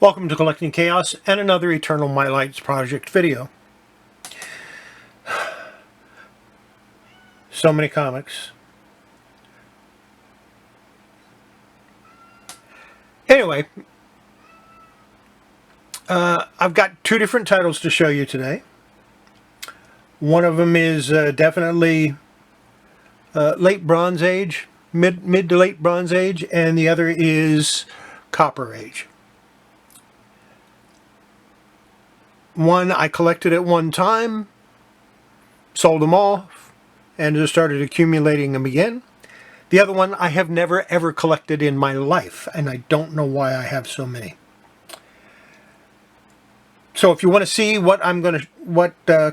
Welcome to Collecting Chaos and another Eternal Mylites project video. So many comics. Anyway, I've got two different titles to show you today. One of them is definitely late Bronze Age, mid to late Bronze Age, and the other is Copper Age. One I collected at one time, sold them all, and just started accumulating them again. The other one I have never ever collected in my life, and I don't know why I have so many. So if you want to see what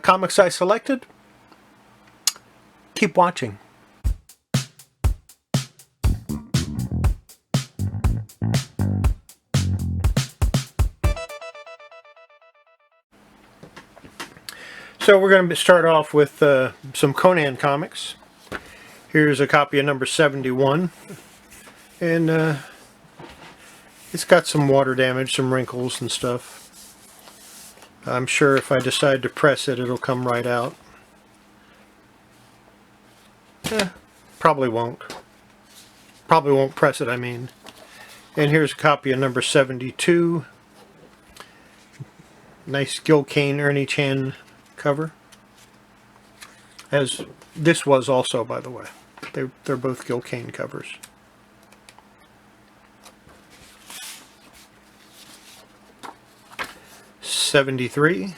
comics I selected, keep watching. So we're going to start off with some Conan Comics. Here's a copy of number 71. And it's got some water damage, some wrinkles and stuff. I'm sure if I decide to press it, it'll come right out. Probably won't. Probably won't press it, I mean. And here's a copy of number 72. Nice Gil Kane, Ernie Chan cover, as this was also, by the way. They're both Gil Kane covers. '73.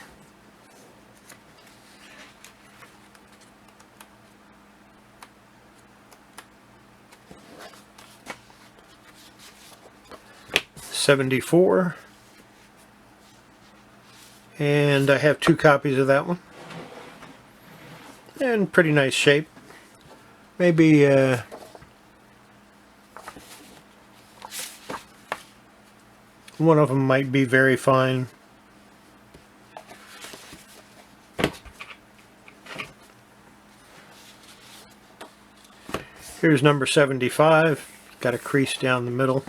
'74. And I have two copies of that one. And pretty nice shape. Maybe one of them might be very fine. Here's number 75. Got a crease down the middle.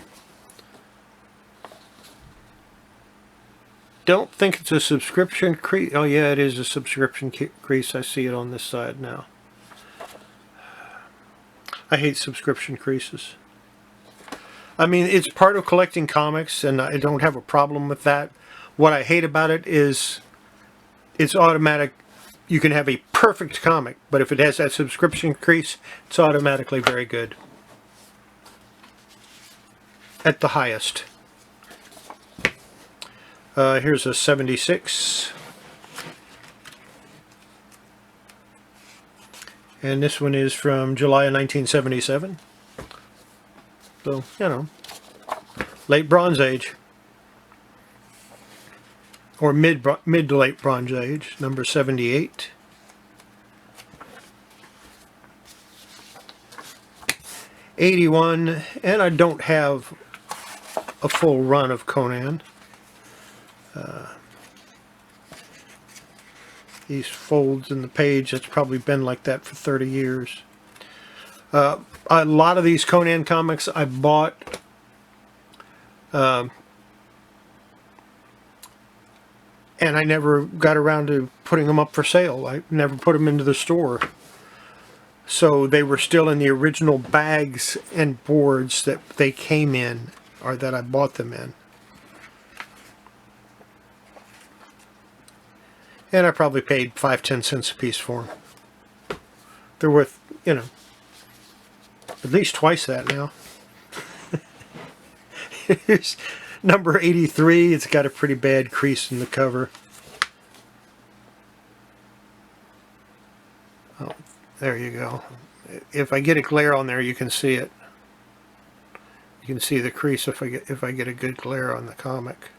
Don't think it's a subscription crease. Oh yeah, it is a subscription crease. I see it on this side now. I hate subscription creases. I mean, it's part of collecting comics, and I don't have a problem with that. What I hate about it is it's automatic. You can have a perfect comic, but if it has that subscription crease, it's automatically very good. At the highest. Here's a 76. And this one is from July of 1977. So, you know, late Bronze Age. Or mid to late Bronze Age, number 78. '81, and I don't have a full run of Conan. These folds in the page, that's probably been like that for 30 years. A lot of these Conan comics I bought and I never got around to putting them up for sale. I never put them into the store. So they were still in the original bags and boards that they came in, or that I bought them in. And I probably paid 5-10 cents a piece for them. They're worth, you know, at least twice that now. Here's number 83. It's got a pretty bad crease in the cover. Oh, there you go. If I get a glare on there, you can see it. You can see the crease if I get a good glare on the comic.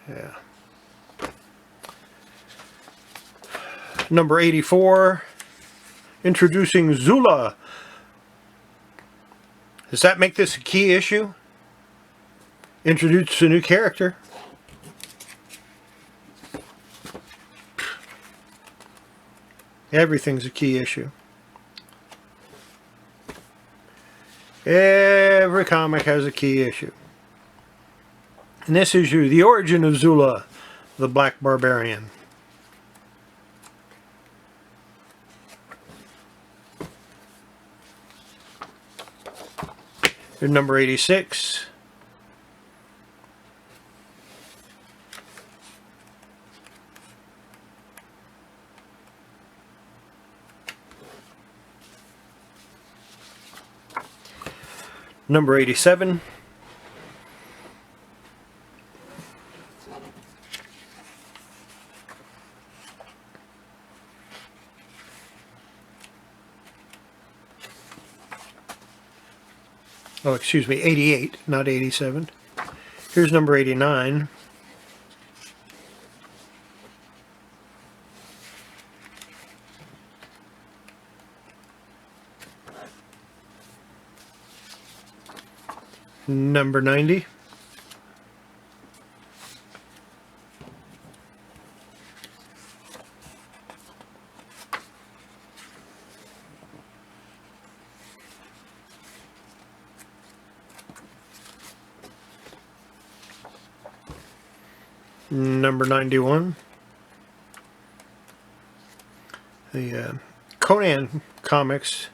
Yeah. Number 84, introducing Zula. Does that make this a key issue? Introduce a new character. Everything's a key issue. Every comic has a key issue. In this issue, The Origin of Zula, the Black Barbarian. Here's number 86. Number 87. Oh, excuse me, 88, not 87. Here's number 89. Number 90. Number 91. The Conan Comics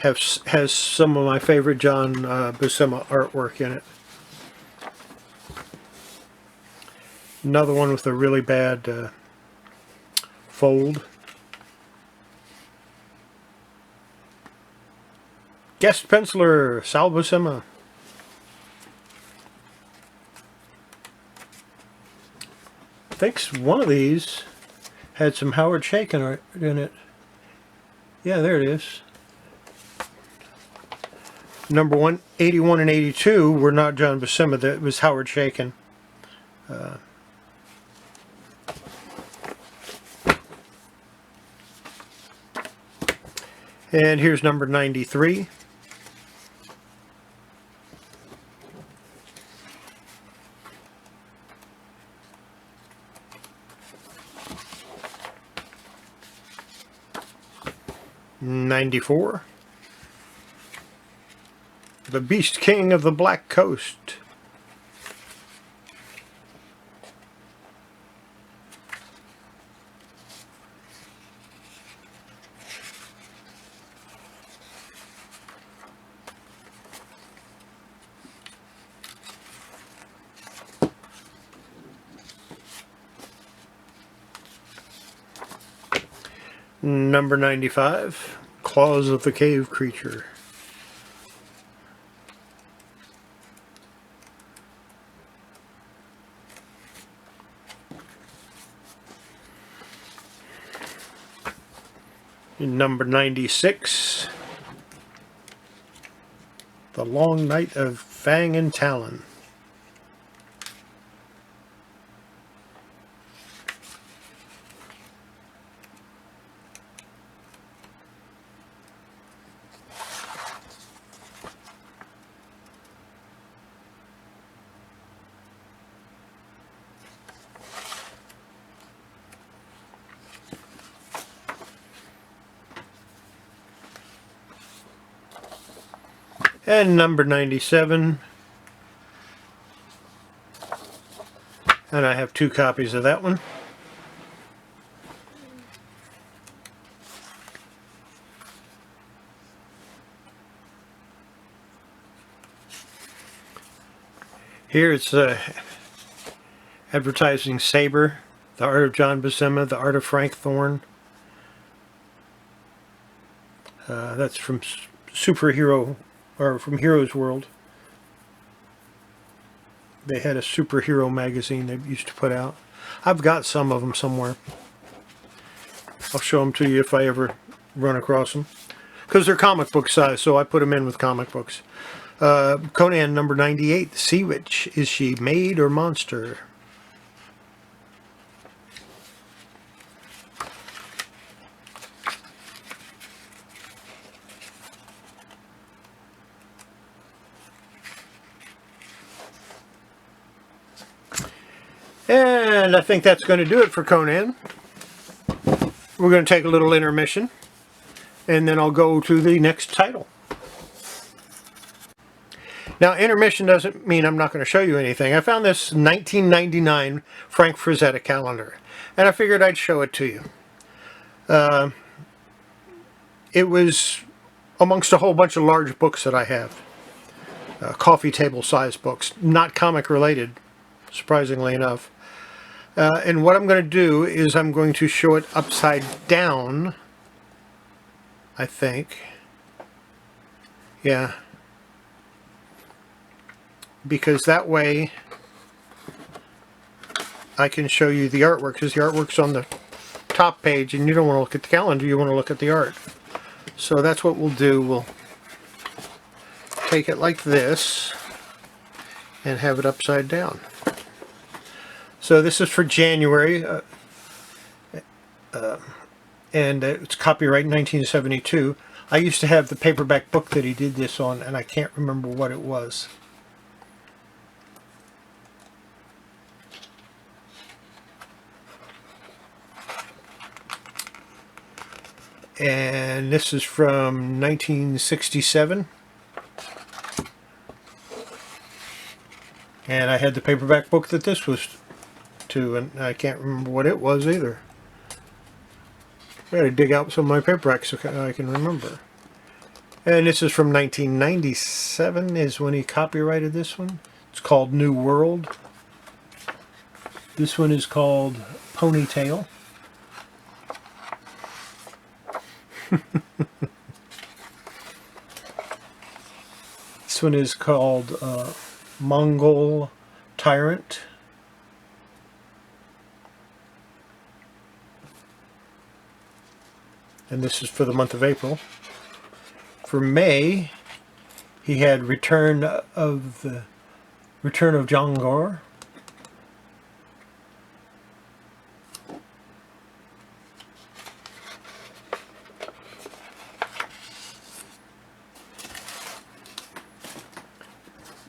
has some of my favorite John Buscema artwork in it. Another one with a really bad fold. Guest penciler Sal Buscema. I think one of these had some Howard Chaykin art in it. Yeah, there it is. Number 81 and 82 were not John Buscema, that was Howard Chaykin. And here's number 93. '94. The Beast King of the Black Coast. Number 95, Claws of the Cave Creature. Number 96, The Long Night of Fang and Talon. And number 97, and I have 2 copies of that one. Here it's advertising Saber, The Art of John Buscema, The Art of Frank Thorne. That's from Superhero, or from Heroes World. They had a superhero magazine they used to put out. I've got some of them somewhere. I'll show them to you if I ever run across them. Because they're comic book size, so I put them in with comic books. Conan number 98, The Sea Witch. Is she maid or monster? And I think that's going to do it for Conan. We're going to take a little intermission, and then I'll go to the next title. Now, intermission doesn't mean I'm not going to show you anything. I found this 1999 Frank Frazetta calendar, and I figured I'd show it to you. It was amongst a whole bunch of large books that I have. Coffee table size books, not comic related, surprisingly enough. And what I'm going to do is I'm going to show it upside down, I think. Yeah. Because that way I can show you the artwork, because the artwork's on the top page and you don't want to look at the calendar, you want to look at the art. So that's what we'll do. We'll take it like this and have it upside down. So this is for January, and it's copyright 1972. I used to have the paperback book that he did this on, and I can't remember what it was. And this is from 1967. And I had the paperback book that this was to, and I can't remember what it was either. I gotta dig out some of my paperbacks so I can remember. And this is from 1997 is when he copyrighted this one. It's called New World. This one is called Ponytail. This one is called Mongol Tyrant. And this is for the month of April. For May, he had Return of Jongor.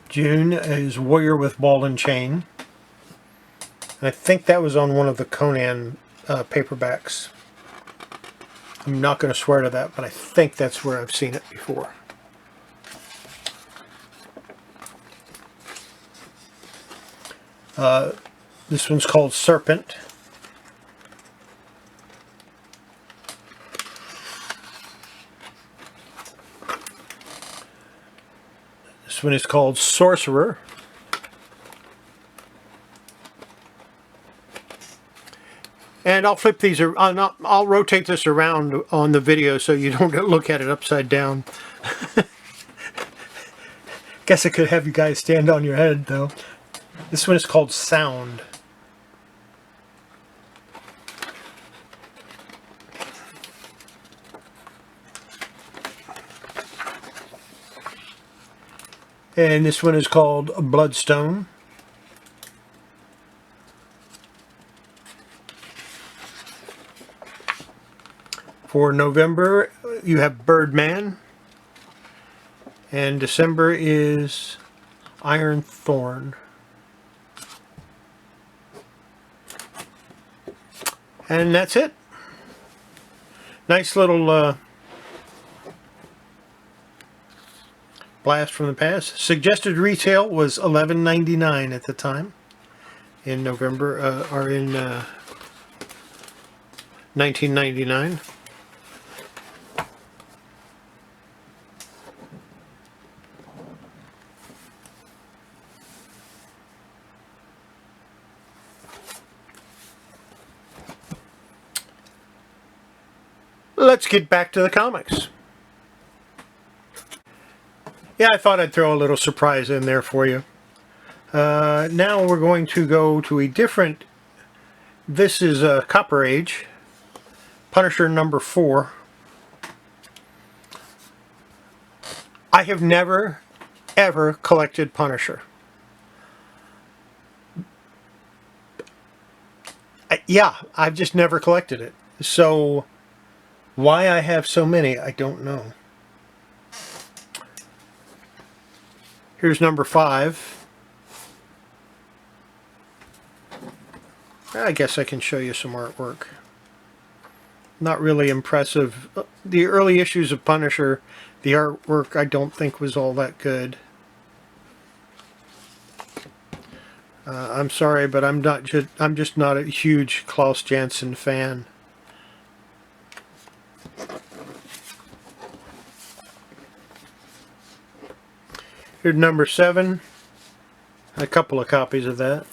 June is Warrior with Ball and Chain. I think that was on one of the Conan paperbacks. I'm not going to swear to that, but I think that's where I've seen it before. This one's called Serpent. This one is called Sorcerer. And I'll flip these, I'll rotate this around on the video so you don't look at it upside down. Guess I could have you guys stand on your head though. This one is called Sound. And this one is called Bloodstone. For November, you have Birdman. And December is Iron Thorn. And that's it. Nice little blast from the past. Suggested retail was $11.99 at the time in November, or in 1999. Let's get back to the comics. Yeah, I thought I'd throw a little surprise in there for you. Now we're going to go to a different... This is Copper Age, Punisher number 4. I have never, ever collected Punisher. Yeah, I've just never collected it. So... why I have so many, I don't know. Here's number 5. I guess I can show you some artwork. Not really impressive. The early issues of Punisher, the artwork I don't think was all that good. I'm sorry, but I'm just not a huge Klaus Janson fan. Here's number 7. A couple of copies of that.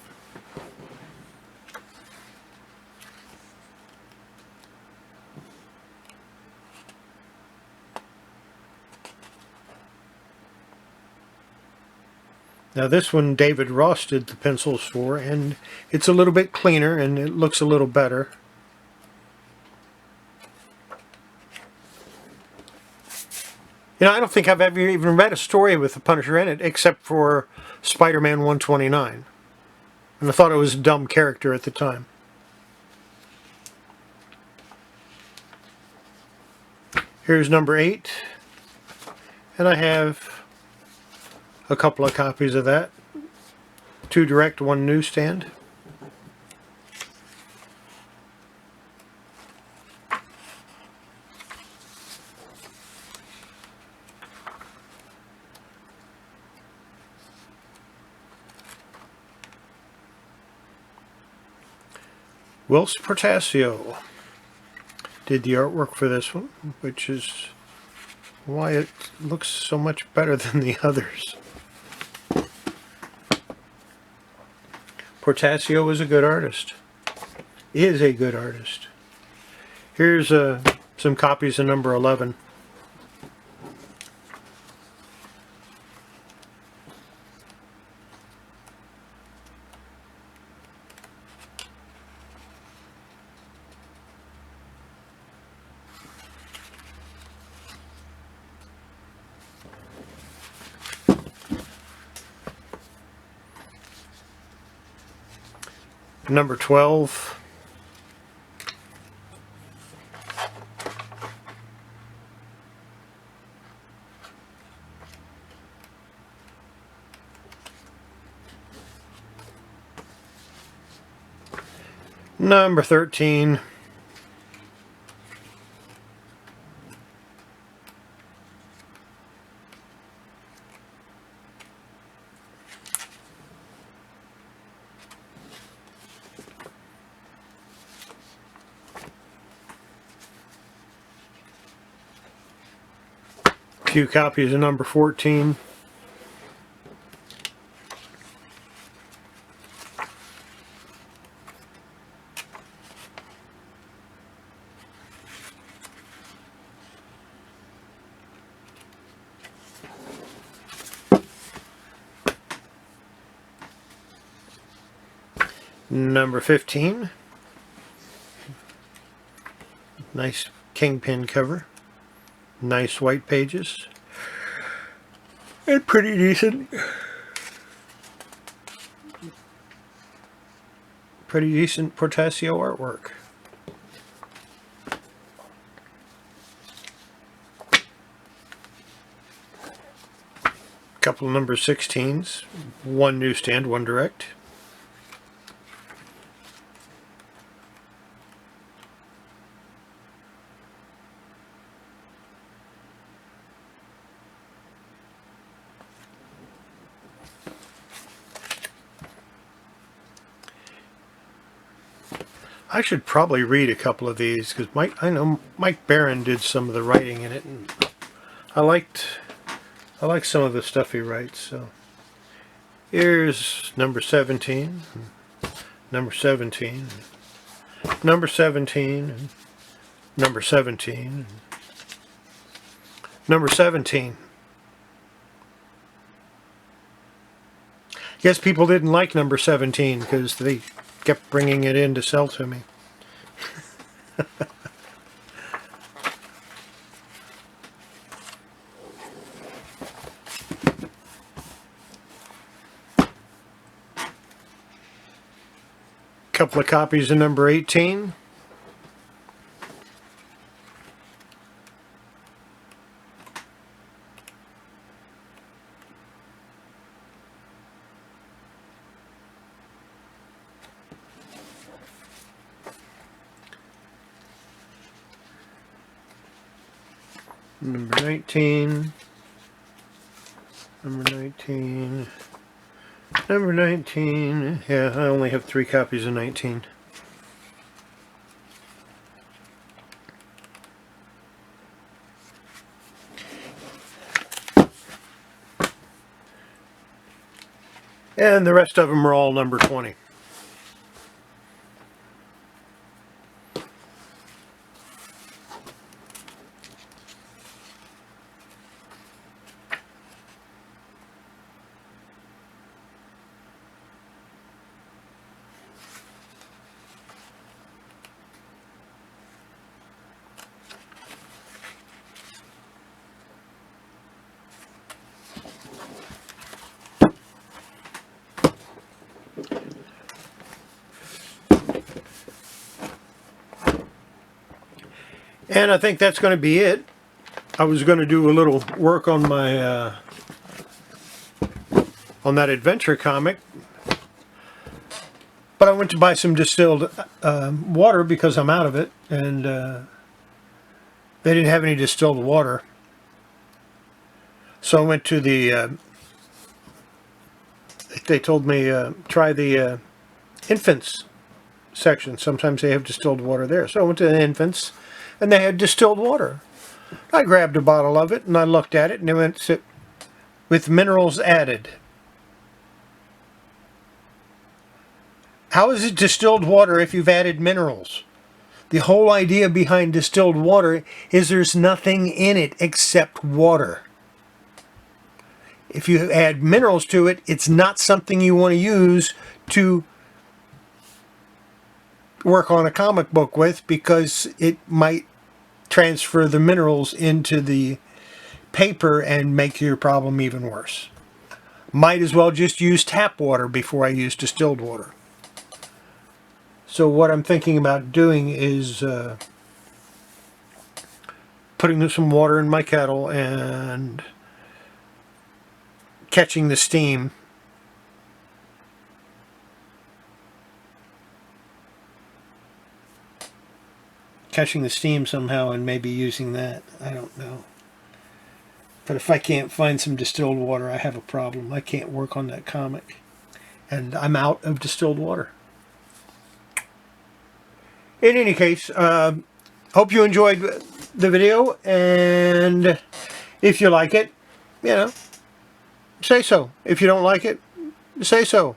Now this one David Ross did the pencils for, and it's a little bit cleaner and it looks a little better. You know, I don't think I've ever even read a story with the Punisher in it except for Spider-Man 129. And I thought it was a dumb character at the time. Here's number 8. And I have a couple of copies of that. 2 direct, 1 newsstand. Whilce Portasio did the artwork for this one, which is why it looks so much better than the others. Portasio is a good artist. Is a good artist. Here's some copies of number 11. Number 12. Number 13. Few copies of number 14. Number 15. Nice Kingpin cover. Nice white pages. And pretty decent. Pretty decent Portasio artwork. Couple of number 16s. 1 newsstand, 1 direct. I should probably read a couple of these because I know Mike Barron did some of the writing in it, and I like some of the stuff he writes. So here's number 17, number 17, number 17, number 17, number 17. I guess people didn't like number 17 because they kept bringing it in to sell to me. Couple of copies of number 18. Number 19, number 19, Number 19. Yeah, I only have 3 copies of 19. And the rest of them are all number 20. And I think that's going to be it. I was going to do a little work on my on that adventure comic, but I went to buy some distilled water because I'm out of it, and they didn't have any distilled water. So I went to the they told me try the infants section. Sometimes they have distilled water there. So I went to the infants, and they had distilled water. I grabbed a bottle of it, and I looked at it, and it went with minerals added. How is it distilled water if you've added minerals? The whole idea behind distilled water is there's nothing in it except water. If you add minerals to it, it's not something you want to use to work on a comic book with, because it might transfer the minerals into the paper and make your problem even worse. Might as well just use tap water before I use distilled water. So what I'm thinking about doing is putting some water in my kettle and catching the steam. Catching the steam somehow and maybe using that. I don't know. But if I can't find some distilled water, I have a problem. I can't work on that comic. And I'm out of distilled water. In any case, hope you enjoyed the video, and if you like it, you know, say so. If you don't like it, say so.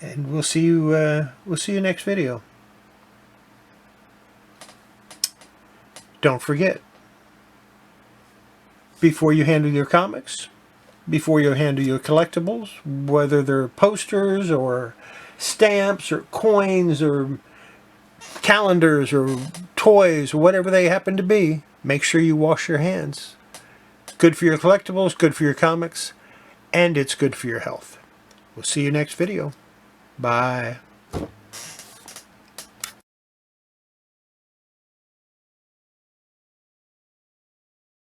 And we'll see you next video. Don't forget, before you handle your comics, before you handle your collectibles, whether they're posters or stamps or coins or calendars or toys or whatever they happen to be, make sure you wash your hands. It's good for your collectibles, good for your comics, and it's good for your health. We'll see you next video. Bye.